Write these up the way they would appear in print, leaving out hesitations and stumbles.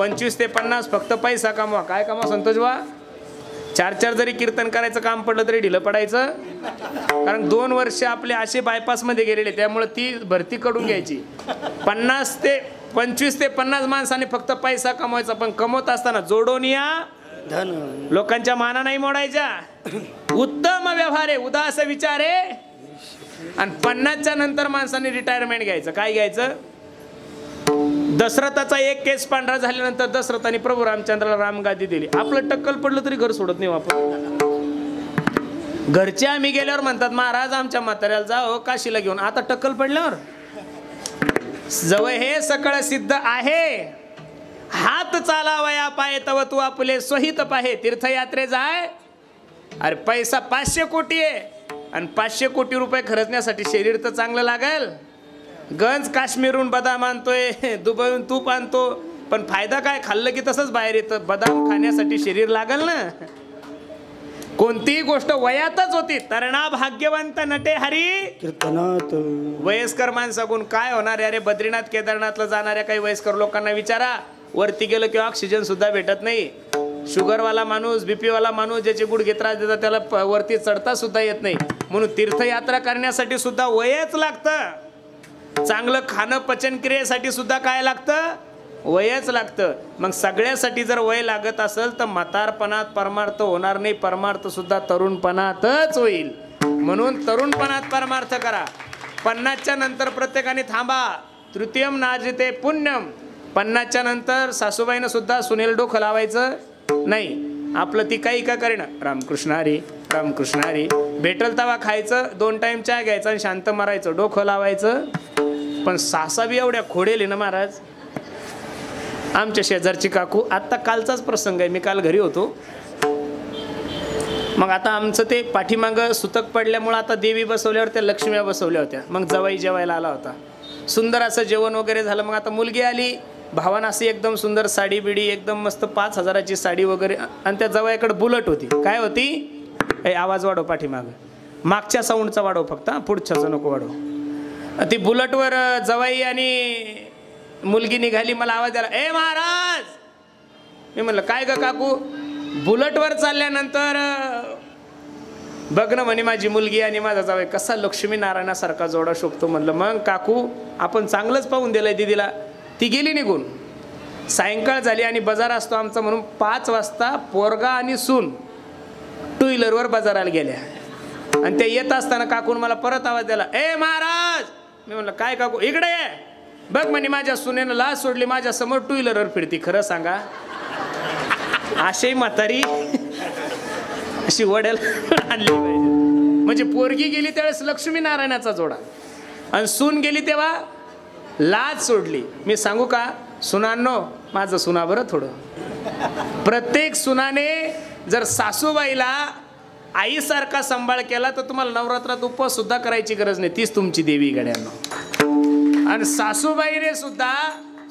25 ते 50 फक्त पैसा कमवा. काय कमवा संतोष बा? 4 जरी कीर्तन करायचं काम पडलं तरी ढिलं पडायचं. कारण 2 वर्ष आपले असे बायपास मध्ये गेलेले, त्यामुळे ती भरती कडून घ्यायची. 25 ते 50 माणसाने फक्त पैसा कमवायचा, पण कमवत असताना जोडून या धन. लोकांच्या माना नाही मोडायच्या. उत्तम व्यवहार आहे, उदास विचार आहे. आणि 50च्या नंतर माणसाने रिटायरमेंट घ्यायचं. काय घ्यायचं? दशरथाचा एक केस पांढरा झाल्यानंतर दशरथाने प्रभू रामचंद्राला रामगादी दिली. आपलं टक्कल पडलं तरी घर सोडत नाही आपण. घरचे आम्ही गेल्यावर म्हणतात महाराज आमच्या म्हाताऱ्याला जा हो काशीला घेऊन. आता टक्कल पडल्यावर जवळ हे सकळ सिद्ध आहे. हात चालावया पाय तव तू आपले स्वहित पाहे. तीर्थयात्रे जाय. अरे पैसा 500 कोटी आहे आणि 500 कोटी रुपये खर्चण्यासाठी शरीर तर चांगलं लागेल. गंज काश्मीरहून बदाम आणतोय, दुबईहून तूप आणतो, पण फायदा काय? खाल्लं की तसंच बाहेर येतं. बदाम खाण्यासाठी शरीर लागल ना. कोणतीही गोष्ट वयातच होती. तरणा भाग्यवंत नटे हरी कीर्तनात. वयस्कर माणसाकडून काय होणार? अरे बद्रीनाथ केदारनाथला जाणाऱ्या काही वयस्कर लोकांना विचारा. वरती गेलं किंवा ऑक्सिजन सुद्धा भेटत नाही. शुगरवाला माणूस, बीपी वाला माणूस ज्याचे गुडघे त्रास देतात त्याला वरती चढता सुद्धा येत नाही. म्हणून तीर्थयात्रा करण्यासाठी सुद्धा वयच लागतं. चांगलं खाणं पचनक्रियेसाठी सुद्धा काय लागतं? वयच लागतं. मग सगळ्यासाठी जर वय लागत असेल तर म्हातारपणात परमार्थ होणार नाही. परमार्थ सुद्धा तरुणपणातच होईल. म्हणून तरुणपणात परमार्थ करा. 50च्या नंतर प्रत्येकाने थांबा. तृतीयम नाजिते पुण्यम. 50च्या नंतर सासूबाईनं सुद्धा सुनेल डोकं लावायचं नाही. आपलं ती काही का करेना. रामकृष्ण हरी रामकृष्ण हरी. भेटल तवा खायचं, 2 टाइम चहा घ्यायचा आणि शांत मारायचं, डोकं लावायचं. पण सासा बी एवढ्या खोडेल ना महाराज. आमच्या शेजारची काकू, आत्ता कालचाच प्रसंग आहे, मी काल घरी होतो. मग आता आमचं ते पाठीमागं सुतक पडल्यामुळं आता देवी बसवल्यावर त्या लक्ष्म्या बसवल्या होत्या. मग जवाई जेवायला आला होता. सुंदर असं जेवण वगैरे झालं. मग आता मुलगी आली. भावानं अशी एकदम सुंदर साडी बिडी, एकदम मस्त 5000ची साडी वगैरे. आणि त्या जवाईकडे बुलट होती. काय होती? आवाज वाढव पाठीमागं. मागच्या साऊंडचा वाढव फक्त, पुढच्याचं नको वाढव. ती बुलटवर जवाई आणि मुलगी निघाली. मला आवाज द्याला, ए महाराज. मी म्हणलं काय ग काकू? बुलटवर चालल्यानंतर बघ ना म्हणे माझी मुलगी आणि माझा जावई कसा लक्ष्मी नारायणासारखा जोडा शोभतो. म्हणलं मग काकू आपण चांगलंच पाहून दिलंय दिदीला. ती गेली निघून. सायंकाळ झाली आणि बाजार असतो आमचा, म्हणून 5 वाजता पोरगा आणि सून 2 व्हीलरवर बाजाराला गेल्या. आणि ते येत असताना काकून मला परत आवाज द्याला, ए महाराज. मी म्हणलं काय काकू? इकडे ये. बघ म्हणे माझ्या सुनेनं लाज सोडली, माझ्या समोर 2 व्हीलरवर फिरती. खरं सांगा अशी म्हातारी अशी वडेल आणली पाहिजे. म्हणजे पोरगी गेली त्यावेळेस लक्ष्मी नारायणाचा जोडा आणि सून गेली तेव्हा लाज सोडली. मी सांगू का सुनांनो, माझं सुना बरं थोडं. प्रत्येक सुनाने जर सासूबाईला आईसारखा सांभाळ केला तर तुम्हाला नवरात्रात उपवास सुद्धा करायची गरज नाही. तीच तुमची देवी गड्यांनो. आणि सासूबाईने सुद्धा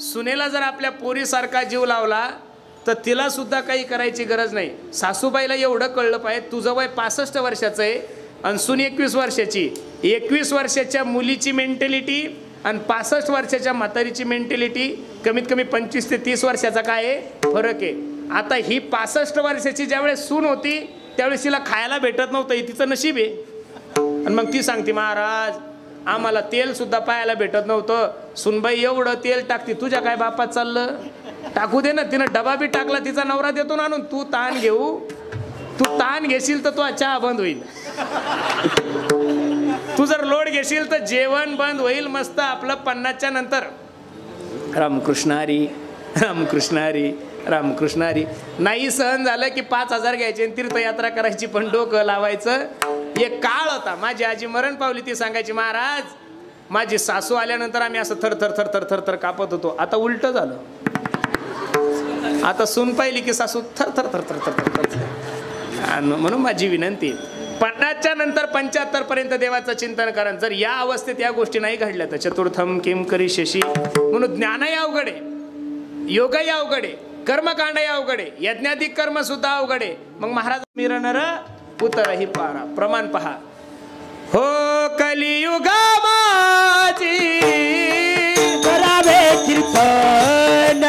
सुनेला जर आपल्या पोरीसारखा जीव लावला तर तिला सुद्धा काही करायची गरज नाही. सासूबाईला एवढं कळलं पाहिजे, तुझं वय 65 वर्षाचं आहे आणि सून 21 वर्षाची. 21 वर्षाच्या मुलीची मेंटॅलिटी आणि 65 वर्षाच्या म्हातारीची मेंटॅलिटी कमीत कमी 25 ते 30 वर्षाचा काय आहे फरक आहे. आता ही 65 वर्षाची ज्यावेळेस सून होती त्यावेळेस तिला खायला भेटत नव्हतं. हे तिचं नशीब आहे. आणि मग ती सांगते महाराज आम्हाला तेल सुद्धा पाहायला भेटत नव्हतं. सुनबाई एवढं तेल टाकते, तुझ्या काय बापात चाललं? टाकू दे ना. तिनं डबा बी टाकला, तिचा नवरा देतो ना आणून. तू ताण घेऊ, तू ताण घेशील तर तो चहा बंद होईल. तू जर लोड घेशील तर जेवण बंद होईल. मस्त आपलं 50च्या नंतर रामकृष्ण हरी रामकृष्ण हरी रामकृष्ण हरी. नाही सहन झालं की 5000 घ्यायचे आणि तीर्थयात्रा करायची, पण डोकं लावायचं. एक काळ होता, माझी आजी मरण पावली. ती सांगायची महाराज माझी सासू आल्यानंतर आम्ही असं थर थर थर थर थर थर कापत होतो. आता उलट झालं. आता सून पाहिली की सासू थर थर थर थर थर थर. म्हणून माझी विनंती 50च्या नंतर 75 पर्यंत देवाचं चिंतन करा. जर या अवस्थेत या गोष्टी नाही घडल्या तर चतुर्थम किम करी शशी. म्हणून ज्ञानही अवघड आहे, योगही अवघड आहे, कर्मकांडही अवघड आहे, यज्ञाधिक कर्म सुद्धा अवघड आहे. मग महाराज मिरनर उतरही पारा. प्रमाण पहा. हो कलियुगा माझी करावे कीर्तन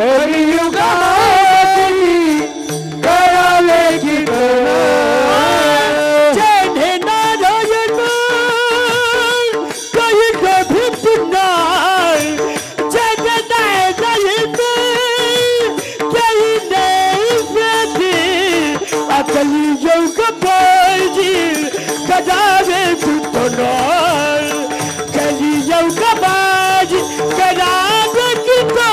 कलियुगामध्ये करावे कीर्तन चेढे नारायण काही कधी पुन्हा जगदाय जाईत काही नाही प्रती कलियुग पाहिजे करावे कीर्तन कलियुग पाहिजे करावे कीर्तन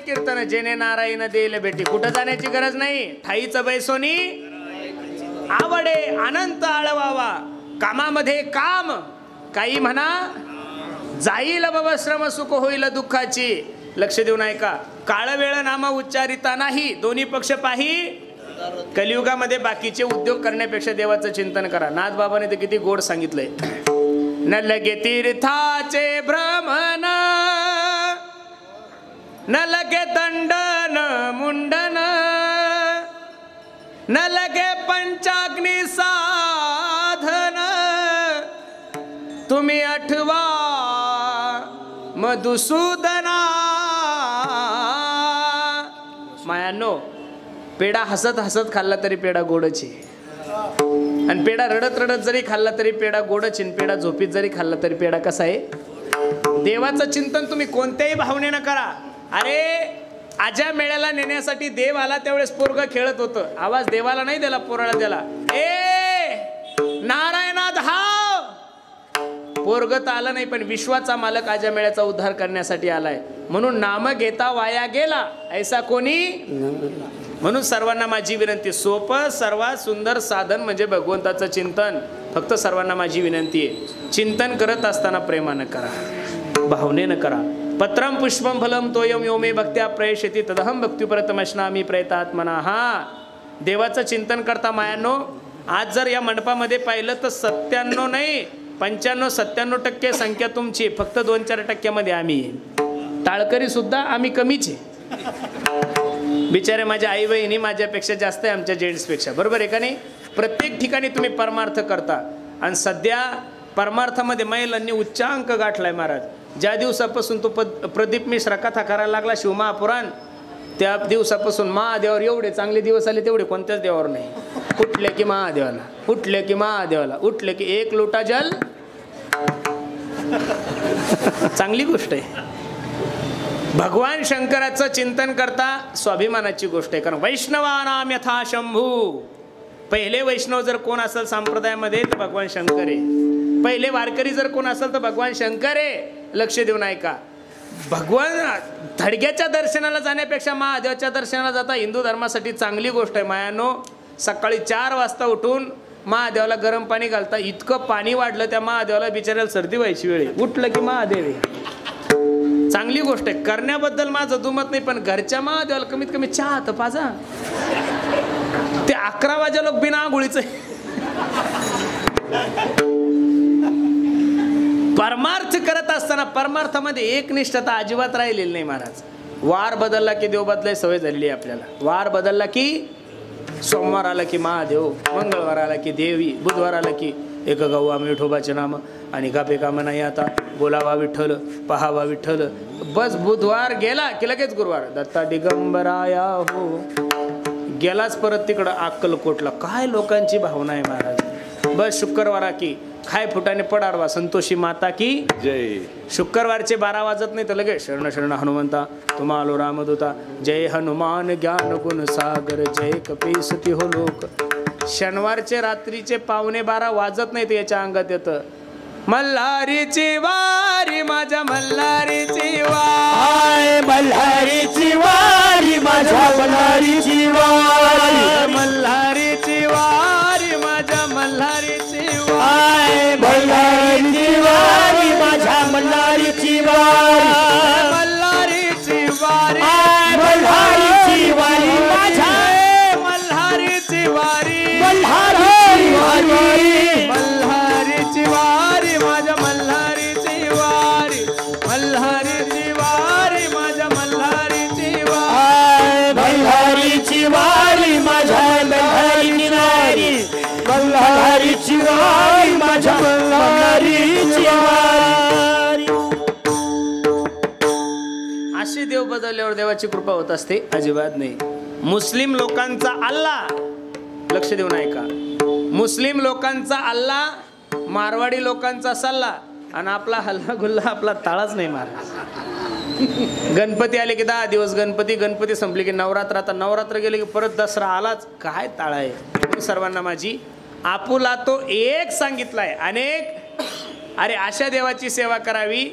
कीर्तन जेने नारायण देईल भेटी. कुठं जाण्याची गरज नाही. ठाईच बैसोनी आवडे अनंत आळवावा कामामध्ये काम काही म्हणा जाईल बाबा श्रम सुख होईल दुःखाची. लक्ष देऊन ऐका. काळ वेळ नाम उच्चारिता नाही दोन्ही पक्ष पाही. कलियुगामध्ये बाकीचे उद्योग करण्यापेक्षा देवाचं चिंतन करा. नाथ बाबाने तर किती गोड सांगितलंय. न लगे तीर्थाचे भ्रमण न लगे दंडन मुंडन न लगे पंचाग्नी साधन तुम्ही आठवा मधुसूदना. मायानो पेढा हसत हसत खाल्ला तरी पेढा गोडच आहे आणि पेढा रडत रडत जरी खाल्ला तरी पेढा गोडच आहे. पेढा झोपीत जरी खाल्ला तरी पेढा कसा आहे. देवाचं चिंतन तुम्ही कोणत्याही भावनेनं करा. अरे आज्या मेळ्याला नेण्यासाठी देव आला त्यावेळेस पोरग खेळत होतं. आवाज देवाला नाही दिला पोराला दिला. ए नारायणा धाव. पोरग तर आलं नाही पण विश्वाचा मालक आज्या मेळ्याचा उद्धार करण्यासाठी आलाय. म्हणून नाम घेता वाया गेला ऐसा कोणी. म्हणून सर्वांना माझी विनंती. सोपं सर्वात सुंदर साधन म्हणजे भगवंताचं चिंतन. फक्त सर्वांना माझी विनंती आहे चिंतन करत असताना प्रेमानं करा भावनेनं करा. पत्रम पुष्पम फलम तोयम यो मे भक्त्या प्रयशती तदहम भक्तिपरतमश्नामी प्रयतात्मना. हा देवाचं चिंतन करता मायानो. आज जर या मंडपामध्ये पाहिलं तर 97 नाही 95-97% संख्या तुमची. फक्त 2-4% आम्ही टाळकरी सुद्धा आम्ही कमीच आहे. बिचारे माझ्या आई बहिणी माझ्यापेक्षा जास्त आहे आमच्या जेंट्सपेक्षा. बरोबर आहे का नाही. प्रत्येक ठिकाणी तुम्ही परमार्थ करता आणि सध्या परमार्थामध्ये महिलांनी उच्चांक गाठलाय महाराज. ज्या दिवसापासून तो प्रदीप मिश्रा कथा करायला लागला शिवमहापुराण त्या दिवसापासून महादेवावर एवढे चांगले दिवस आले तेवढे कोणत्याच देवावर नाही. उठले की महादेवाला उठले की महादेवाला उठले की एक लोटा जल. चांगली गोष्ट आहे. भगवान शंकराचं चिंतन करता स्वाभिमानाची गोष्ट आहे. कारण वैष्णवानाम यथा शंभू. पहिले वैष्णव जर कोण असेल संप्रदायामध्ये तर भगवान शंकर आहे. पहिले वारकरी जर कोण असेल तर भगवान शंकर आहे. लक्ष देऊन ऐका. भगवान थडग्याच्या दर्शनाला जाण्यापेक्षा महादेवाच्या दर्शनाला जाता हिंदू धर्मासाठी चांगली गोष्ट आहे. मायानो सकाळी 4 वाजता उठून महादेवाला गरम पाणी घालता. इतकं पाणी वाढलं त्या महादेवाला बिचाऱ्याला सर्दी व्हायची वेळ. उठलं की महादेव आहे. चांगली गोष्ट आहे. करण्याबद्दल माझं दुमत नाही पण घरच्या महादेवाला कमीत कमी चहा तर पाजा. ते 11 वाजे लोक बिना आंघोळीचं. परमार्थ करत असताना परमार्थामध्ये एकनिष्ठता अजिबात राहिलेली नाही महाराज. वार बदलला की देव बदलाय सवय झालेली आहे आपल्याला. वार बदलला की सोमवार आला की महादेव, मंगळवार आला की देवी, बुधवार आला की एक गव्वा विठोबाचे नाम आणि गापे काम नाही आता बोलावा विठ्ठल पहावा विठ्ठल. बस बुधवार गेला की लगेच गुरुवार. दत्ता दिगंबराया हो गेलाच परत तिकडं अक्कलकोटला. काय लोकांची भावना आहे महाराज. बस शुक्रवारा की खाय फुटाने पडारवा संतोषी माता की जय. शुक्रवारचे 12 वाजत नाही तर लगेच शरण शरण हनुमंता तुम्हालो रामदूता जय हनुमान ज्ञान गुण सागर जय कपीसती हो लोक. शनिवारचे रात्रीचे 11:15 वाजत नाही तर याच्या अंगात येतं मल्हारीची वारी माझ्या मल्हारीची वारी मल्हारीची वारी माझ्या मल्हारीची वारी मल्हारीची वारी माझ्या मल्हारीची वारी मल्हारीची वारी माझ्या मल्हारीची वारी मल्हारीची वारी मल्हारीची वारी देव बदलल्यावर देवाची कृपा होत असते? अजिबात नाही. मुस्लिम लोकांचा अल्लाह, लक्ष देऊन ऐका, मुस्लिम लोकांचा अल्लाह, मारवाडी लोकांचा सल्ला, आणि आपला हल्ला गुल्ला, आपला ताळाच नाही महाराज. गणपती आले की 10 दिवस गणपती, गणपती संपले की नवरात्र, आता नवरात्र गेले की परत दसरा आलाच, काय ताळा आहे. सर्वांना माझी आपुला तो एक सांगितलाय, अनेक. अरे अशा देवाची सेवा करावी.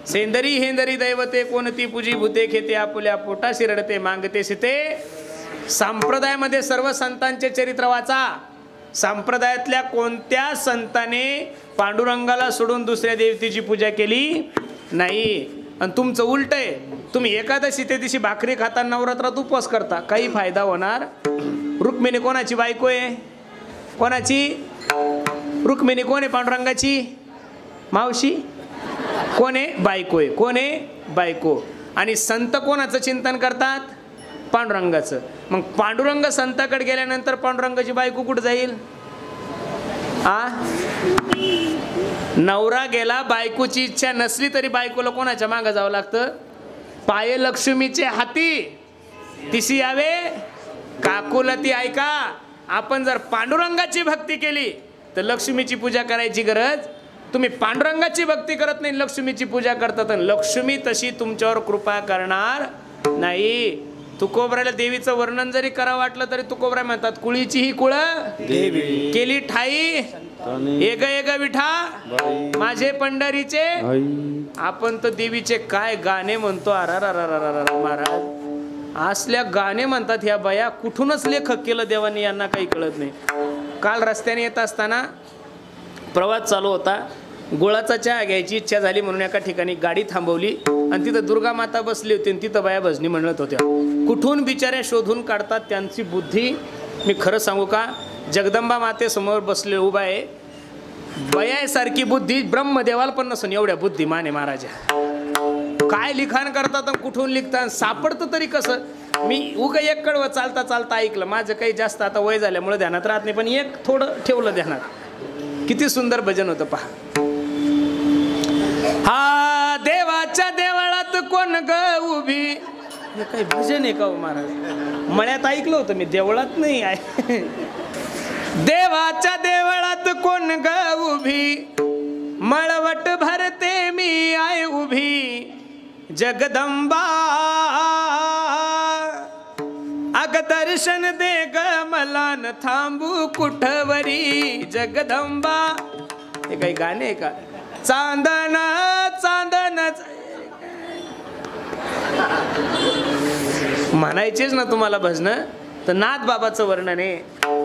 सेंदरी हेंदरी दैवते कोणती पूजी भूते खेते, आपुल्या पोटाशी रडते मागते सीते. संप्रदायामध्ये सर्व संतांचे चरित्र वाचा. संप्रदायातल्या कोणत्या संताने पांडुरंगाला सोडून दुसऱ्या देवतेची पूजा केली नाही. आणि तुमचं उलट आहे, तुम्ही एकादशी ते दिवशी भाकरी खाता, नवरात्रात उपवास करता, काही फायदा होणार? रुक्मिणी कोणाची बायको आहे? कोणाची? रुक्मिणी कोण आहे? पांडुरंगाची मावशी. कोण आहे? बायको आहे. कोण आहे? बायको. आणि संत कोणाचं चिंतन करतात? पांडुरंगाचं. मग पांडुरंग संताकडे गेल्यानंतर पांडुरंगाची बायको कुठं जाईल? नवरा गेला, बायकोची इच्छा नसली तरी बायकोला कोणाच्या मागं जावं लागतं? पाये लक्ष्मीचे हाती तिशी यावे काकूला ती ऐका. आपण जर पांडुरंगाची भक्ती केली तर लक्ष्मीची पूजा करायची गरज. तुम्ही पांडुरंगाची भक्ती करत नाही, लक्ष्मीची पूजा करतात, लक्ष्मी तशी तुमच्यावर कृपा करणार नाही. तुकोबऱ्याला देवीचं वर्णन जरी करावं वाटलं तरी तुकोबऱ्या म्हणतात, कुळीची ही कुळ देवी केली ठाई, एक एक विठा माझे पंढरीचे. आपण तर देवीचे काय गाणे म्हणतो. महाराज असल्या गाणे म्हणतात ह्या बाया. कुठूनच लेखक केलं देवानी, यांना काही कळत नाही. काल रस्त्याने येत असताना प्रवास चालू होता, गुळाचा चहा घ्यायची इच्छा झाली म्हणून एका ठिकाणी गाडी थांबवली आणि तिथं दुर्गा माता बसली होती आणि तिथं बाया भजनी म्हणत होत्या. कुठून बिचाऱ्या शोधून काढतात त्यांची बुद्धी. मी खरं सांगू का, जगदंबा मातेसमोर बसले उभा आहे, बयासारखी बुद्धी ब्रह्मदेवाला पण नसून एवढ्या बुद्धिमान आहे महाराजा. काय लिखाण करतात आणि कुठून लिखतात सापडतं तरी कसं. मी उगा एक कडवं चालता चालता ऐकलं, माझं काही जास्त आता वय झाल्यामुळे ध्यानात राहत नाही, पण एक थोडं ठेवलं ध्यानात. किती सुंदर भजन होतं पहा. हा देवाच्या देवळात कोण ग उभी. हे काही भजन आहे का हो महाराज? मळ्यात ऐकलं होतं मी, देवळात नाही आहे. देवाच्या देवळात कोण ग उभी, मळवट भरते मी आहे उभी. जगदंबा अग दर्शन दे ग मला न थांबू कुठवरी. जगदंबा हे काही गाणे आहे का? चांदन चांदन म्हणायचेच ना तुम्हाला भजन. तर नाथ बाबाचं वर्णन आहे,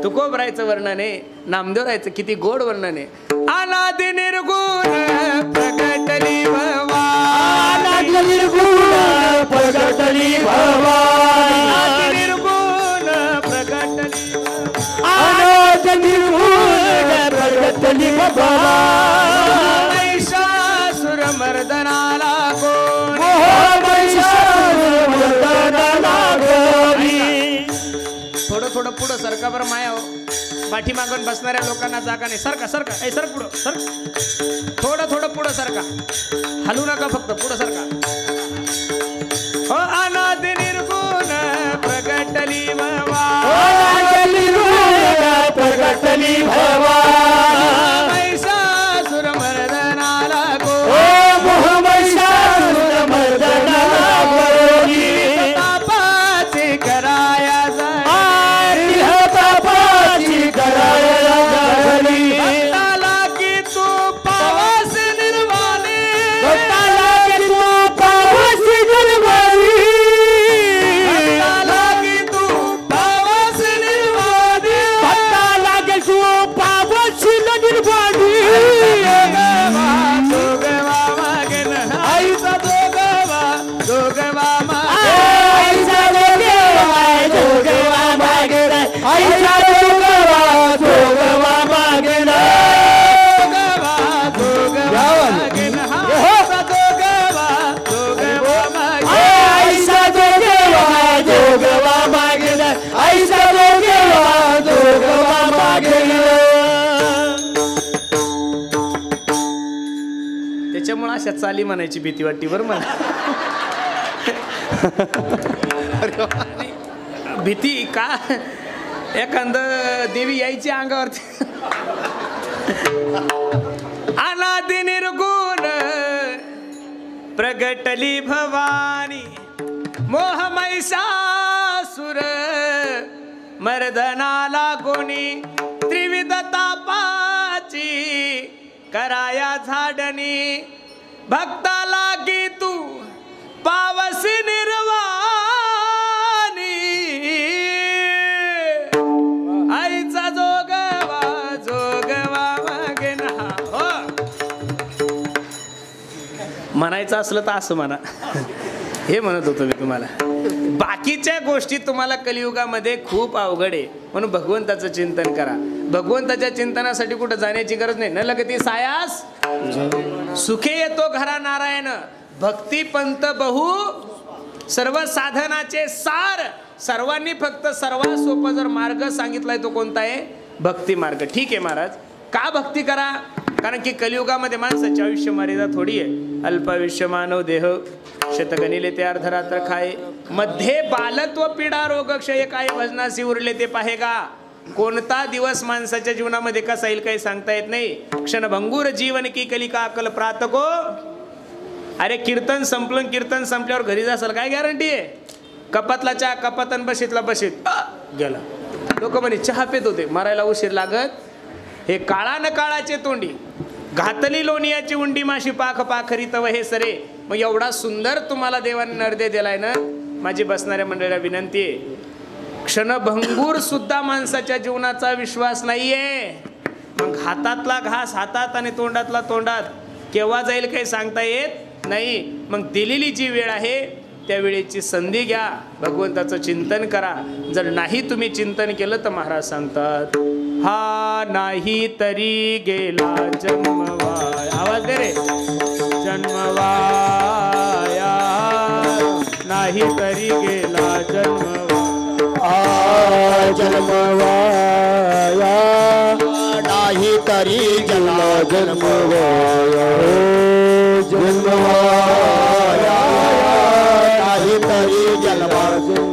तुकोबरायचं वर्णन आहे, नामदेवरायचं किती गोड वर्णन आहे. अनादि निर्गुण प्रगटली भवानी, निर्गुण प्रगटली भवानी, अनादि निर्गुण प्रगटली, अनाद निर्गुण प्रगटली भवानी. महिषासुर मर्दनाला कोण, महिषासुर मर्दनाला कोणी. थोडं थोडं पुढं सरका बरं माया हो. पाठीमागून बसणाऱ्या लोकांना जागा नाही. सरका सरका, ए सर पुढं सर, थोडं थोडं पुढं सरका, हलू नका, फक्त पुढं सरका. हो अनादि निर्गुण प्रगटली भवानी, प्रगटली भवानी. महिषासुर मर्दनाला कोण, महिषासुर मर्दनाला कोणी. तापाची कराया तापाची कराया झाली. भक्ताला की तू पावस निर्वाणी, भक्ताला की तू पावस निर्वाणी, भक्ताला की तू पावस निर्वाणी, भक्ताला की तू पावस निर्वाणी. दोघवा मागेन आईचा दोघवा, दोघवा मागे आईचा दोघवा मागे, आईचा दोघवा मागे. दोघवा दोघवा मागेन आईचा दोघवा, दोघवा मागे आईचा दोघवा मागे, आईचा दोघवा मागे. त्याच्यामुळे अशा चाली म्हणायची भीती वाटते बरं मला. भीती का एखादं देवी यायची अंगावरती. अनादि निर्गुण प्रगटली भवानी मोह महिषासुर मर्दनाला गोनी त्रिविध तापाची कराया झाडणी भक्ता लागी तू पावसी निर्वाणी आईचा जोगवा मागे ना. हो म्हणायचं असलं तर असं म्हणा. हे म्हणत होतो मी तुम्हाला. बाकीच्या गोष्टी तुम्हाला कलियुगामध्ये खूप अवघड आहे म्हणून भगवंताचं चिंतन करा. भगवंताच्या चिंतनासाठी कुठं जाण्याची गरज नाही. न लगती सायास सुखे येतो घरा नारायण भक्ती पंत बहु सर्व साधनाचे सार. सर्वांनी फक्त सर्वात सोपा जर मार्ग सांगितलाय तो कोणता आहे? भक्ती मार्ग. ठीक आहे महाराज, का भक्ती करा? कारण की कलियुगामध्ये माणसाचे आयुष्य मर्यादा थोडी आहे. अल्पायुष्य मानव देह शतगणिले ते अर्धरात्र खाये मध्ये बालत्व पीडा रोग क्षय काय भजनासी उरले ते पाहेगा. कोणता दिवस माणसाच्या जीवनामध्ये कसा येईल काही सांगता येत नाही. क्षणभंगूर जीवन की कलिका अकल प्रातको. अरे कीर्तन संपलं, कीर्तन संपल्यावर घरी जासाल काय गॅरंटी आहे? कपातला चहा कपातन बशीतला बशीत गेला. लोक म्हणे चहा पेत होते, मरायला उशीर लागत. हे काळा न काळाचे तोंडी घातली लोणियाची उंडी माशी पाख पाखरी तव हे सरे. मग एवढा सुंदर तुम्हाला देवाने नरदे दिलाय ना. माझी बसणाऱ्या मंडळीला विनंती आहे, क्षणभंगूर सुद्धा माणसाच्या जीवनाचा विश्वास नाहीये. मग हातातला घास हातात आणि तोंडातला तोंडात केव्हा जाईल काही सांगता येत नाही. मग दिलेली जी वेळ आहे त्या वेळेची संधी घ्या, भगवंताचं चिंतन करा. जर नाही तुम्ही चिंतन केलं तर महाराज सांगतात हा नाही तरी गेला जन्मवाया. आवाज दे रे. जन्मवाया नाही तरी गेला जन्मवाया. जन्मवाया नाही तरी गेला जन्मवाया. जन्मवाया नाही तरी गेला जन्म.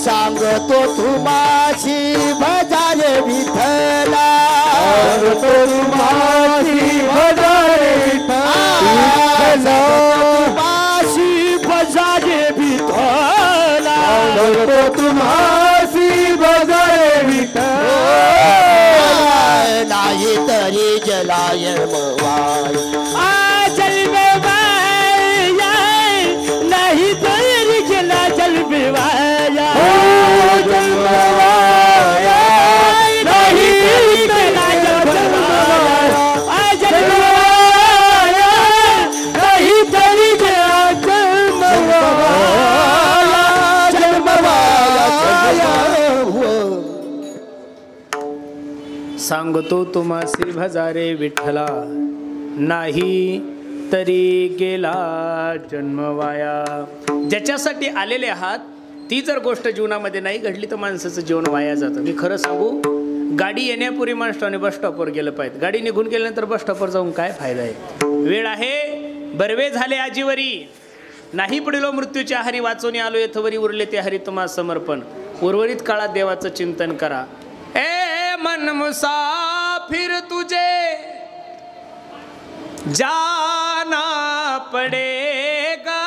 सांगतो तुम्हाशी भजाले विठ्ठला. सांगतो तुम्हाशी भजाले विठ्ठला. तुम्हाशी भजाले विठ्ठला. सांगतो तुम्हाशी भजाले विठ्ठला. नाही तरी जलाय मवाय. नाही तरी गेला जलबिवाया. जलबिवाया नाही गेला जलबिवाया. जलबिवाया नाही तरी गेला जलबिवाया. जलबिवाया सांगतो तुम्हासी भजारे विठ्ठला नाही तरी गेला जन्मवाया. ज्याच्यासाठी आलेले आहात ती जर गोष्ट जीवनामध्ये नाही घडली तर माणसाचं जीवन वाया जातं. मी खरं सांगू, गाडी येण्यापूर्वी माणसाने बस स्टॉपवर गेलं पाहिजे. गाडी निघून गेल्यानंतर बस स्टॉपवर जाऊन काय फायदा आहे? वेळ आहे बर्वे झाले आजीवरी नाही पडिलो मृत्यूच्या हरी वाचून आलो येथवरी उरले ते हरी तुम्हा समर्पण. उर्वरित काळात देवाचं चिंतन करा. ए मन मुसाफिर तुझे जाना पड़ेगा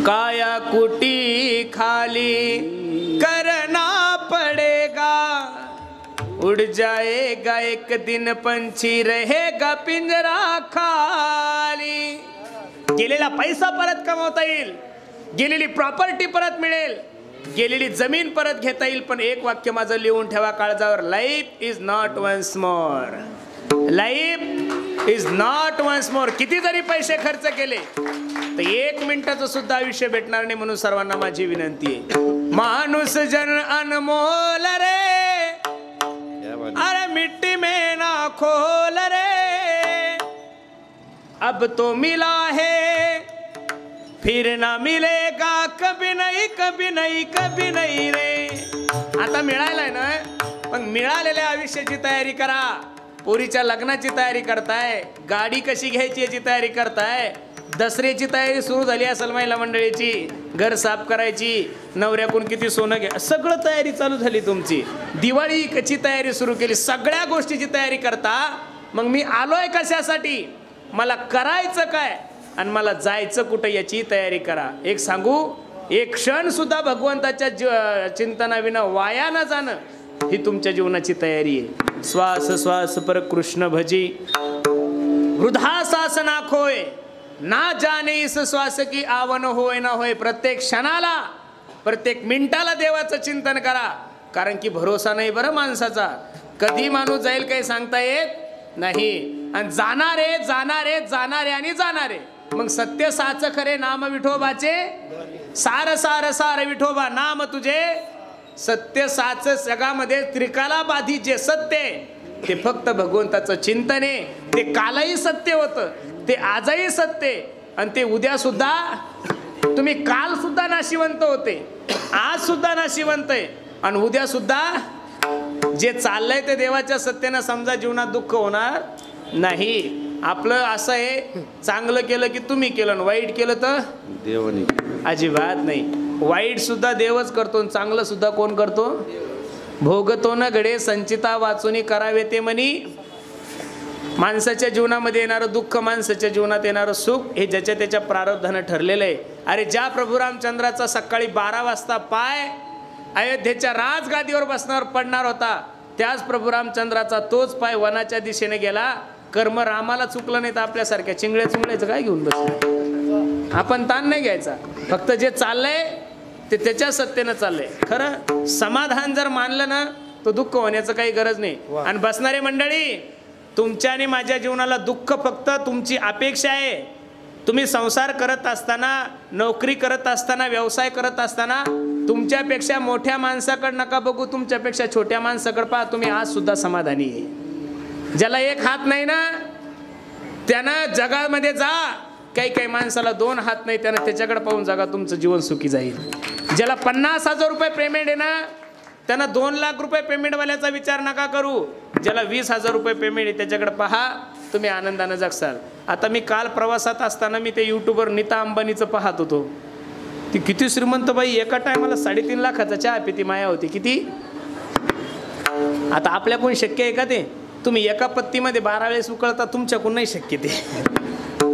काया कुटी खाली करना पड़ेगा. उड़ जाएगा एक दिन पंछी रहेगा पिंजरा खाली. गेलेला पैसा परत कमवता येईल, गेलेली प्रॉपर्टी परत मिळेल, गेलेली जमीन परत घेता येईल. पण एक वाक्य माझं लिहून ठेवा काळजावर. Life is not once more. Life is not once more. किती जरी पैसे खर्च केले तर 1 मिनिटाचं सुद्धा आयुष्य भेटणार नाही. म्हणून सर्वांना माझी विनंती आहे, माणूस जन अनमोल रे. अरे मिट्टी में ना खोल रे. अब तो मिला है फिर ना मिलेगा कभी नहीं कभी नहीं कभी नहीं रे. आता मिळालंय ना, मग मिळालेल्या आयुष्याची तयारी करा. पोरीच्या लग्नाची तयारी करताय, गाडी कशी घ्यायची याची तयारी करताय, दसऱ्याची तयारी सुरू झाली असेल महिला मंडळीची, घर साफ करायची, नवऱ्याकडून किती सोनं घ्या, सगळं तयारी चालू झाली तुमची. दिवाळी कशी तयारी सुरू केली, सगळ्या गोष्टीची तयारी करता. मग मी आलोय कशासाठी, मला करायचं काय आणि मला जायचं कुठं याची तयारी करा. एक सांगू, एक क्षण सुद्धा भगवंताच्या चिंतनाविना वाया न जाणं ही तुमच्या जीवनाची तयारी आहे. श्वास श्वास पर कृष्ण भजी, वृद्धा सासना खोय, ना जाने इस श्वास की आवन होय ना होय. प्रत्येक क्षणाला, प्रत्येक मिनिटाला देवाचं चिंतन करा. कारण की भरोसा नाही बरं माणसाचा, कधी माणूस जाईल काही सांगता येत नाही. आणि जाणारे जाणारे जाणारे आणि जाणारे. मग सत्य साच खरे नाम विठोबाचे, सार सार सार विठोबा नाम तुझे. सत्य साच जगामध्ये त्रिकाला बाधी जे सत्य ते फक्त भगवंताचं चिंतन आहे. ते कालही सत्य होतं, ते आजही सत्य, आणि ते उद्या सुद्धा. तुम्ही काल सुद्धा नाशिवंत होते, आज सुद्धा नाशिवंत आहे, आणि उद्या सुद्धा. जे चाललंय ते देवाच्या सत्यानं समजा, जीवनात दुःख होणार नाही. आपलं असं आहे, चांगलं केलं की तुम्ही केलं, आणि वाईट केलं तर देवानी, अजिबात नाही. वाईट सुद्धा देवच करतो, चांगलं सुद्धा कोण करतो. भोगतो न घडे संचिता वाचूनी करावे ते म्हणी. माणसाच्या जीवनामध्ये येणारं दुःख, माणसाच्या जीवनात येणारं सुख हे ज्याच्या त्याच्या प्रारब्धानं ठरलेलं आहे. अरे ज्या प्रभू रामचंद्राचा सकाळी 12 वाजता पाय अयोध्येच्या राजगादीवर बसणार पडणार होता, त्याच प्रभू रामचंद्राचा तोच पाय वनाच्या दिशेने गेला. कर्म रामाला चुकलं नाही तर आपल्यासारख्या चिंगळ्या चुंगळ्याचं काय घेऊन बसलं. आपण ताण नाही घ्यायचा, फक्त जे चाललंय ते त्याच्या सत्तेनं चाललंय. खरं समाधान जर मानलं ना तर दुःख होण्याचं काही गरज नाही. आणि बसणारे मंडळी, तुमच्या आणि माझ्या जीवनाला दुःख फक्त तुमची अपेक्षा आहे. तुम्ही संसार करत असताना, नोकरी करत असताना, व्यवसाय करत असताना तुमच्यापेक्षा मोठ्या माणसाकडे नका बघू, तुमच्यापेक्षा छोट्या माणसाकडे पहा. तुम्ही आज सुद्धा समाधानी आहे. ज्याला एक हात नाही ना त्यानं जगामध्ये जा. काही काही माणसाला 2 हात नाही, त्यानं त्याच्याकडे पाहून जगा, तुमचं जीवन सुखी जाईल. ज्याला 50,000 रुपये पेमेंट आहे ना त्यानं 2 लाख रुपये पेमेंटवाल्याचा विचार नका करू. ज्याला 20,000 रुपये पेमेंट आहे त्याच्याकडे पहा, तुम्ही आनंदानं जगसाल. आता मी काल प्रवासात असताना मी ते यूट्यूबवर नीता अंबानीचं पाहत होतो. ती किती श्रीमंत बाई, एका टायमाला 3.5 लाखाचा चहा पिती. माया होती किती. आता आपल्याकडून शक्य आहे का ते. तुम्ही एका पत्तीमध्ये 12 वेळेस उकळता, तुमच्याकडून नाही शक्य ते.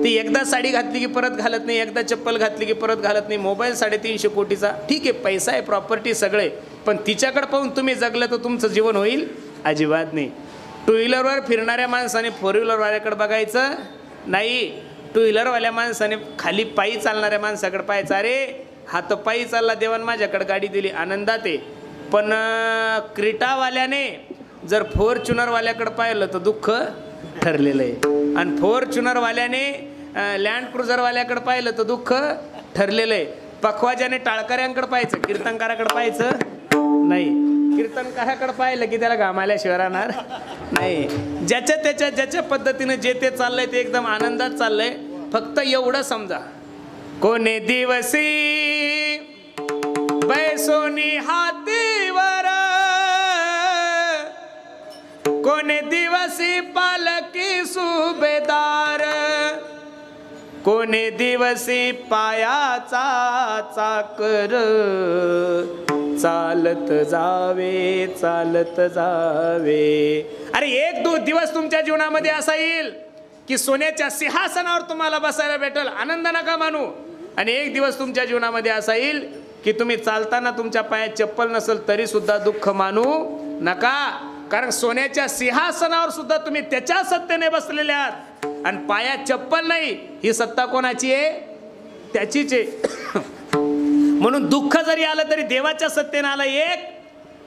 ती एकदा साडी घातली की परत घालत नाही, एकदा चप्पल घातली की परत घालत नाही. मोबाईल 350 कोटीचा, ठीक आहे, पैसा आहे, प्रॉपर्टी सगळे, पण तिच्याकडे पाहून तुम्ही जगलं तर तुमचं जीवन होईल अजिबात नाही. 2 व्हीलरवर फिरणाऱ्या माणसाने 4 व्हीलरवाल्याकडे बघायचं नाही. 2 व्हीलरवाल्या माणसाने खाली पायी चालणाऱ्या माणसाकडे पाहायचं. अरे हा तर पायी चालला, देवान माझ्याकडे गाडी दिली, आनंदात आहे. पण क्रीटावाल्याने जर फॉर्च्युनरवाल्याकडे पाहिलं तर दुःख ठरलेलं आहे. आणि फॉर्च्युनरवाल्याने लँड क्रुझरवाल्याकडे पाहिलं तर दुःख ठरलेलं आहे. पखवाजाने टाळकऱ्यांकडे पाहायचं, कीर्तनकाराकडे पाहायचं नाही. कीर्तनकाराकडे पाहिलं की त्याला घामाल्याशिवाय राहणार नाही. ज्याच्या पद्धतीनं जे ते चाललंय ते एकदम आनंदात चाललंय. फक्त एवढं समजा, कोणे दिवसी बैसोनी हातीवर, कोणे दिवसी पालकी सुभेदार, कोणे दिवसी पायाचा चाकर, चालत जावे चालत जावे. अरे एक दिवस तुमच्या जीवनामध्ये असा येईल की सोन्याच्या सिंहासनावर तुम्हाला बसायला भेटेल, आनंद नका मानू. आणि एक दिवस तुमच्या जीवनामध्ये असा येईल की तुम्ही चालताना तुमच्या पायात चप्पल नसेल तरी सुद्धा दुःख मानू नका. कारण सोन्याच्या सिंहासनावर सुद्धा तुम्ही त्याच्या सत्तेने बसलेले आहात, आणि पायात चप्पल नाही, ही सत्ता कोणाची आहे? त्याचीच आहे. म्हणून दुःख जरी आलं तरी देवाच्या सत्तेने आलं एक,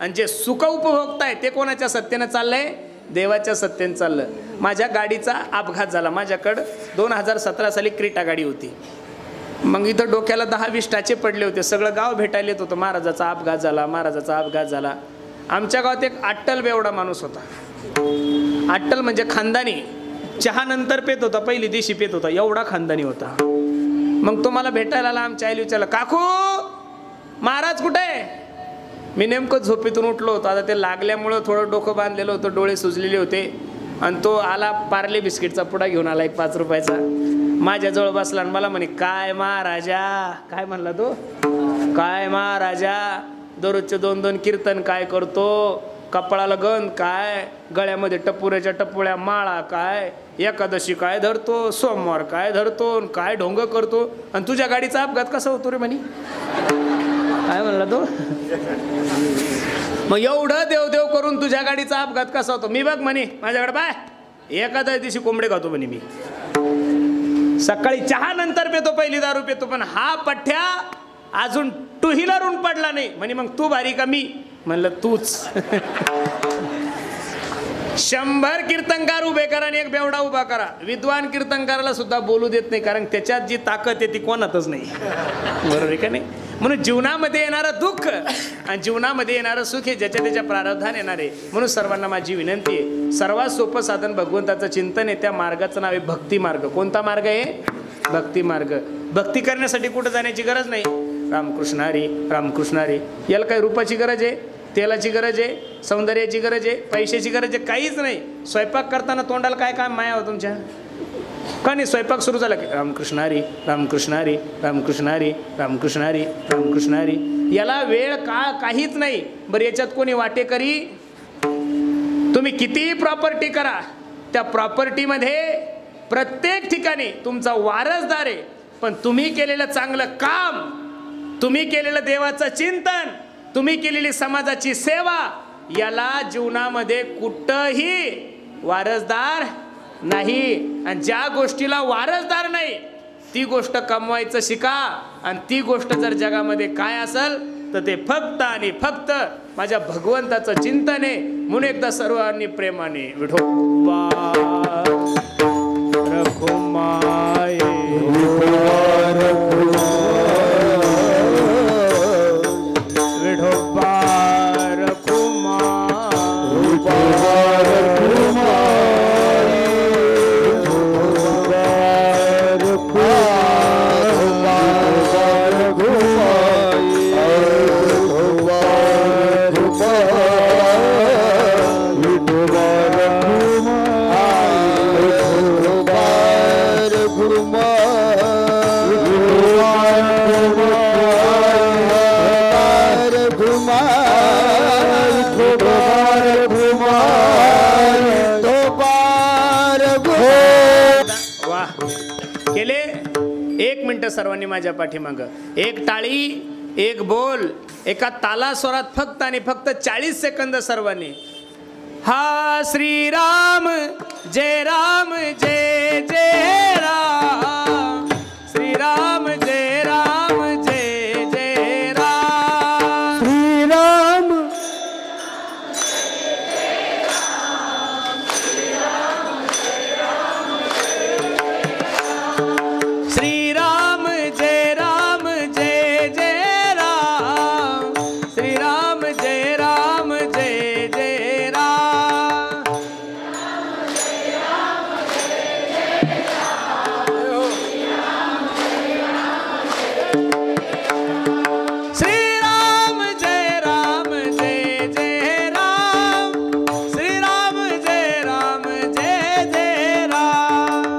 आणि जे सुख उपभोगताय ते कोणाच्या सत्तेने चाललंय? देवाच्या सत्तेने चाललं. माझ्या गाडीचा अपघात झाला. माझ्याकडं 2017 साली क्रीटा गाडी होती. मग इथं डोक्याला 10-20 टाचे पडले होते. सगळं गाव भेटायला येत होतं, महाराजाचा अपघात झाला, महाराजाचा अपघात झाला. आमच्या गावात एक अट्टल बेवडा माणूस होता. अट्टल म्हणजे खानदानी. चहा नंतर पेत होता, पहिली दिवशी पेत होता, एवढा खानदानी होता. मग तो मला भेटायला आला. आमच्या आईला विचारलं, काकू महाराज कुठे? मी नेमकं झोपेतून उठलो होतो. आता ते लागल्यामुळं थोडं डोकं बांधलेलं होतं, डोळे सुजलेले होते. आणि तो आला पार्ले बिस्किटचा पुडा घेऊन आला एक 5 रुपयाचा, माझ्याजवळ बसला आणि मला म्हणे, काय महाराजा, काय म्हणला तो, काय महाराजा, दररोजचे 2-2 कीर्तन काय करतो, कपाळाला गंध काय, गळ्यामध्ये टपुऱ्याच्या टपुळ्या माळा काय, एकादशी काय धरतो, सोमवार काय धरतो, काय ढोंग करतो, आणि तुझ्या गाडीचा अपघात कसा होतो रे म्हणे, काय म्हणला तो. मग एवढं देवदेव करून तुझ्या गाडीचा अपघात कसा होतो. मी बघ म्हणे माझ्याकडे बाय, एखाद्या दिवशी कोंबडे खातो म्हणे मी, सकाळी चहा नंतर पितो, पहिली दारू पितो, पण हा पठ्ठ्या अजून 2 व्हीलरहून पडला नाही म्हणे. मग तू भारी का मी, म्हणलं तूच. 100 कीर्तनकार उभे करा आणि एक बेवडा उभा करा. विद्वान कीर्तनकाराला सुद्धा बोलू देत नाही, कारण त्याच्यात जी ताकद आहे ती कोणातच नाही. बरोबर आहे का नाही. म्हणून जीवनामध्ये येणारं दुःख आणि जीवनामध्ये येणारं सुख हे ज्याच्या त्याच्या प्रारब्धान येणार आहे. म्हणून सर्वांना माझी विनंती आहे, सर्वात सोपं साधन भगवंताचं चिंतन आहे. त्या मार्गाचं नाव आहे भक्ती मार्ग. कोणता मार्ग आहे, भक्ती मार्ग. भक्ती करण्यासाठी कुठं जाण्याची गरज नाही. रामकृष्ण हरी, रामकृष्ण हरी. याला काही रूपाची गरज आहे, तेलाची गरज आहे, सौंदर्याची गरज आहे, पैशाची गरज आहे, काहीच नाही. स्वयंपाक करताना तोंडाला काय काय माया हो तुमच्या, का नाही. स्वयंपाक सुरू झाला की रामकृष्ण हरी, रामकृष्ण हरी, रामकृष्ण हरी, रामकृष्ण हरी, रामकृष्ण हरी. याला वेळ काळ काहीच नाही. बरं याच्यात कोणी वाटेकरी, तुम्ही कितीही प्रॉपर्टी करा, त्या प्रॉपर्टीमध्ये प्रत्येक ठिकाणी तुमचा वारसदार आहे. पण तुम्ही केलेलं चांगलं काम, तुम्ही केलेलं देवाचं चिंतन, तुम्ही केलेली समाजाची सेवा, याला जीवनामध्ये कुठंही वारसदार नाही. आणि ज्या गोष्टीला वारसदार नाही ती गोष्ट कमवायचं शिका. आणि ती गोष्ट जर जगामध्ये काय असेल तर ते फक्त आणि फक्त माझ्या भगवंताचं चिंतन आहे. म्हणून एकदा सर्वांनी प्रेमाने विठोबा रखुमाई, विठोबा केले. 1 मिनिट सर्वांनी माझ्या पाठीमागं. एक टाळी, एक बोल, एका ताला स्वरात फक्त आणि फक्त 40 सेकंद सर्वांनी. हा श्रीराम जय राम जय जय राम, श्रीराम जय राम जय जय राम, श्रीराम श्रीराम जय राम जय जय राम, श्रीराम जय राम जय जय राम, श्रीराम जय राम जय जय राम, श्रीराम जय राम जय जय राम.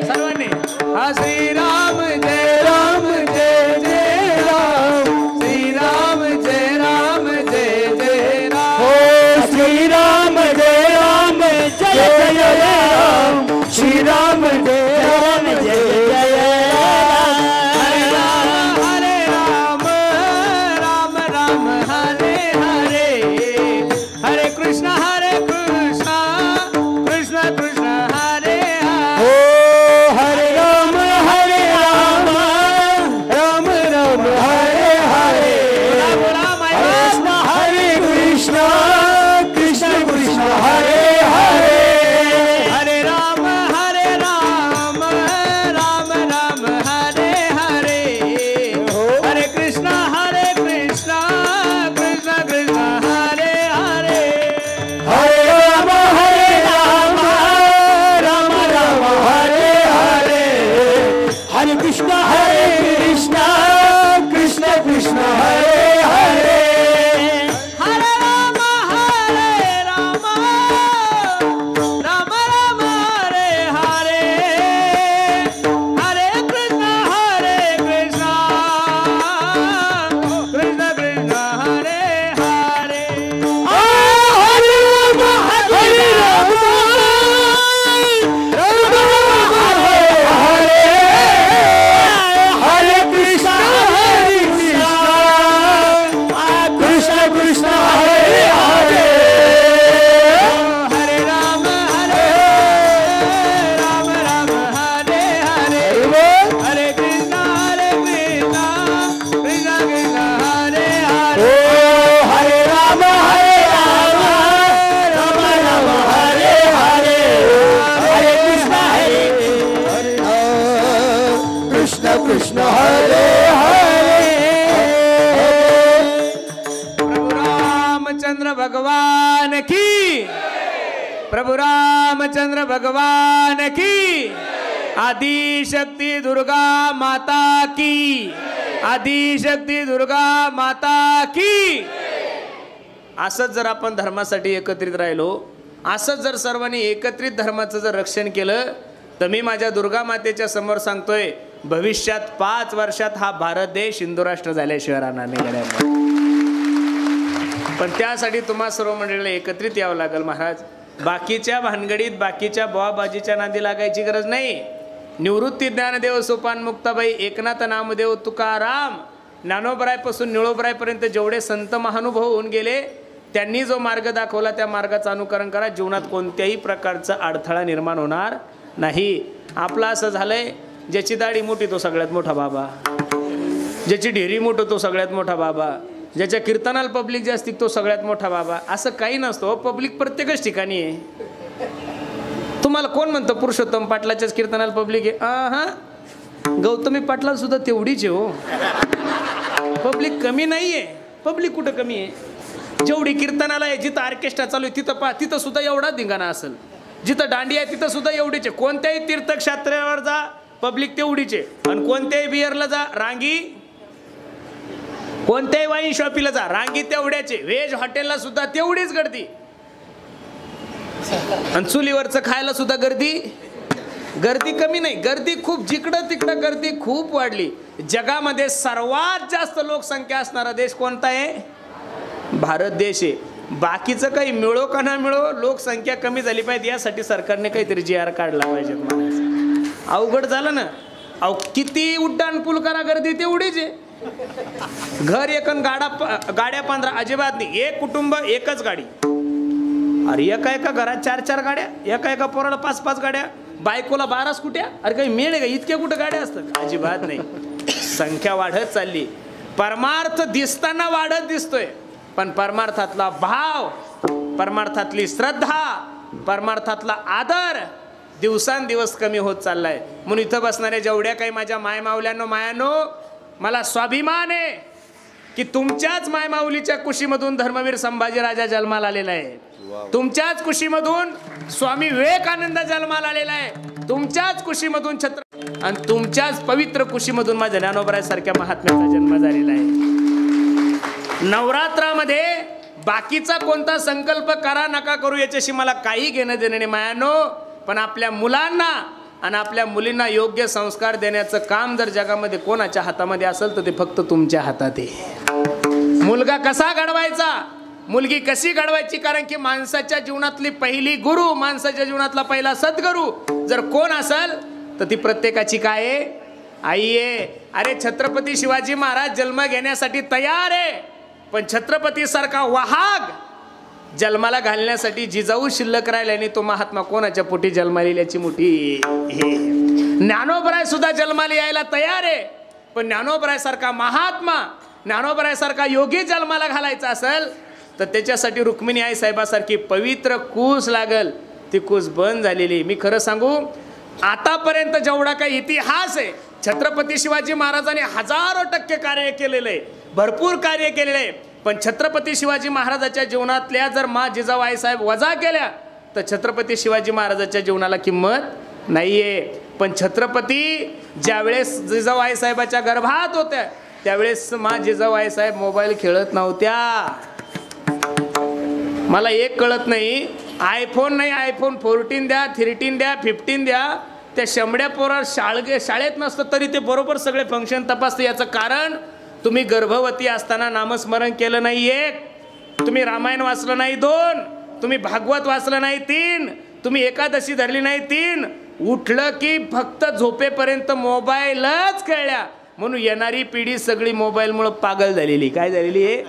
सर्वांनी हा श्रीराम जय राम जय जय राम, श्रीराम जय राम जय जय राम, हो श्रीराम जय राम जय जय राम, श्रीराम जय राम जय जय राम, हरे राम राम राम हरे हरे, हरे कृष्ण कृष्ण कृष्ण हरे हरे. हो हरे राम हरे प्रभु रामचंद्र भगवान की, आदिशक्ति दुर्गा माता की, आदिशक्ती दुर्गा माता की. असंच जर आपण धर्मासाठी एकत्रित राहिलो, असंच जर सर्वांनी एकत्रित धर्माचं जर रक्षण केलं, तर मी माझ्या दुर्गा मातेच्या समोर सांगतोय, भविष्यात 5 वर्षात हा भारत देश हिंदू राष्ट्र झाल्याशिवाय राहणार नाही. पण त्यासाठी तुम्हा सर्व मंडळीला एकत्रित यावं लागेल महाराज. बाकीच्या भानगडीत, बाकीच्या बोवाबाजीच्या नादी लागायची गरज नाही. निवृत्ती ज्ञानदेव, सोपान मुक्ताबाई, एकनाथ नामदेव, तुकाराम, ज्ञानोबरायपासून निळोबरायपर्यंत जेवढे संत महानुभव होऊन गेले, त्यांनी जो मार्ग दाखवला त्या मार्गाचं अनुकरण करा. जीवनात कोणत्याही प्रकारचा अडथळा निर्माण होणार नाही. आपलं असं झालंय, ज्याची दाढी मोठी तो सगळ्यात मोठा बाबा, ज्याची ढेरी मोठं तो सगळ्यात मोठा बाबा, ज्याच्या कीर्तनाला पब्लिक जास्ती तो सगळ्यात मोठा बाबा. असं काही नसतं. पब्लिक प्रत्येकच ठिकाणी आहे. तुम्हाला कोण म्हणतं पुरुषोत्तम पाटलाच्याच कीर्तनाला पब्लिक आहे? हां, गौतमी पाटला सुद्धा तेवढीच आहे हो. पब्लिक कमी नाही आहे. पब्लिक कुठं कमी आहे? जेवढी कीर्तनाला आहे, जिथं ऑर्केस्ट्रा चालू आहे तिथं तिथं सुद्धा एवढाच धिंगाणा असेल. जिथं दांडी आहे तिथं सुद्धा एवढीच आहे. कोणत्याही तीर्थक्षेत्रावर जा, पब्लिक तेवढीच आहे. आणि कोणत्याही बियरला जा, रांगी, कोणत्याही वाईन शॉपीला जा, रांगी तेवढ्याचे. व्हेज हॉटेलला सुद्धा तेवढीच गर्दी. आणि चुलीवरचं खायला सुद्धा गर्दी कमी नाही. गर्दी खूप, जिकडं तिकडं गर्दी खूप वाढली. जगामध्ये सर्वात जास्त लोकसंख्या असणारा देश कोणता आहे? भारत देश आहे. बाकीचं काही मिळो का ना मिळो, लोकसंख्या कमी झाली पाहिजे यासाठी सरकारने काहीतरी GR काढला पाहिजे. अवघड झालं ना. अहो, किती उड्डाण पूल करा, गर्दी तेवढीच आहे. घर एक गाड्या 15, अजिबात नाही. एक कुटुंब एकच गाडी. अरे एका घरात 4 गाड्या, एका पोराला 5 गाड्या, बायकोला 12 स्कूट्या. अरे काही मेळ आहे का? इतक्या कुठं गाड्या असतात? अजिबात नाही. संख्या वाढत चालली. परमार्थ दिसताना वाढत दिसतोय, पण परमार्थातला भाव, परमार्थातली श्रद्धा, परमार्थातला आदर दिवसांदिवस कमी होत चाललाय. म्हणून इथं बसणाऱ्या जेवढ्या काही माझ्या मायमावल्यांनो, मायानो, मला स्वाभिमान आहे की तुमच्याच मायमाऊलीच्या कुशीमधून धर्मवीर संभाजीराजा जन्माला आलेला आहे. तुमच्याच कुशीमधून स्वामी विवेकानंद जन्माला आलेला आहे. तुमच्याच कुशीमधून आणि तुमच्याच पवित्र कुशीमधून माझ्या ज्ञानोबरायासारख्या महात्म्याचा जन्म झालेला आहे. नवरात्रामध्ये बाकीचा कोणता संकल्प करा नका करू याच्याशी मला काही घेणं देणं नाही मायानो. पण आपल्या मुलांना आणि आपल्या मुलींना योग्य संस्कार देण्याचं काम जर जगामध्ये कोणाच्या हातामध्ये असेल तर ते फक्त तुमच्या हातात आहे. मुलगा कसा घडवायचा, मुलगी कशी घडवायची, कारण की माणसाच्या जीवनातली पहिली गुरु, माणसाच्या जीवनातला पहिला सद्गुरू जर कोण असेल तर ती प्रत्येकाची काय आहे? आई आहे. अरे छत्रपती शिवाजी महाराज जन्म घेण्यासाठी तयार आहे, पण छत्रपती सारखा वाहक जन्माला घालण्यासाठी जिजाऊ शिल्लक राहिल्याने तो महात्मा कोणाच्या पोटी जन्माला याची मोठी हे. ज्ञानोबराय सुद्धा जन्माला यायला तयार आहे, पण ज्ञानोबराय सारखा महात्मा, ज्ञानोबराय सारखा योगी जन्माला घालायचा असेल तर त्याच्यासाठी रुक्मिणी आई साहेबासारखी पवित्र कूस लागल. ती कूस बंद झालेली. मी खरं सांगू, आतापर्यंत जेवढा काही इतिहास आहे, छत्रपती शिवाजी महाराजांनी हजारो टक्के कार्य केलेलं आहे, भरपूर कार्य केलेलं आहे. पण छत्रपती शिवाजी महाराजाच्या जीवनातल्या जर मा जिजाऊ आईसाहेब वजा केल्या तर छत्रपती शिवाजी महाराजाच्या जीवनाला किंमत नाहीये. पण छत्रपती ज्यावेळेस जिजाऊ आईसाहेबाच्या गर्भात होत्या त्यावेळेस मा जिजाऊ आईसाहेब मोबाईल खेळत नव्हत्या. मला एक कळत नाही, आयफोन नाही, आयफोन 14 द्या, 13 द्या, 15 द्या, त्या शंभड्या पोरा शाळेत नसतं तरी ते बरोबर सगळे फंक्शन तपासते. याचं कारण तुम्ही गर्भवती असताना नामस्मरण केलं नाही 1, तुम्ही रामायण वाचलं नाही 2, तुम्ही भागवत वाचलं नाही 3, तुम्ही एकादशी धरली नाही 3, उठलं की फक्त झोपेपर्यंत मोबाईलच खेळल्या. म्हणून येणारी पिढी सगळी मोबाईलमुळे पागल झालेली. काय झालेली आहे?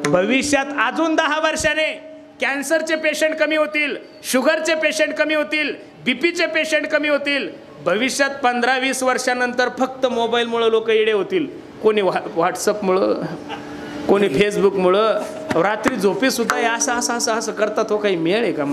भविष्यात अजून 10 वर्षाने कॅन्सरचे पेशंट कमी होतील, शुगरचे पेशंट कमी होतील, बीपीचे पेशंट कमी होतील. भविष्यात 15-20 वर्षानंतर फक्त मोबाईलमुळे लोक येडे होतील. कोणी व्हॉट्सअपमुळं, कोणी फेसबुकमुळं. रात्री झोपेसुद्धा असं असं असं असं करतात. हो, काही मेळ आहे का?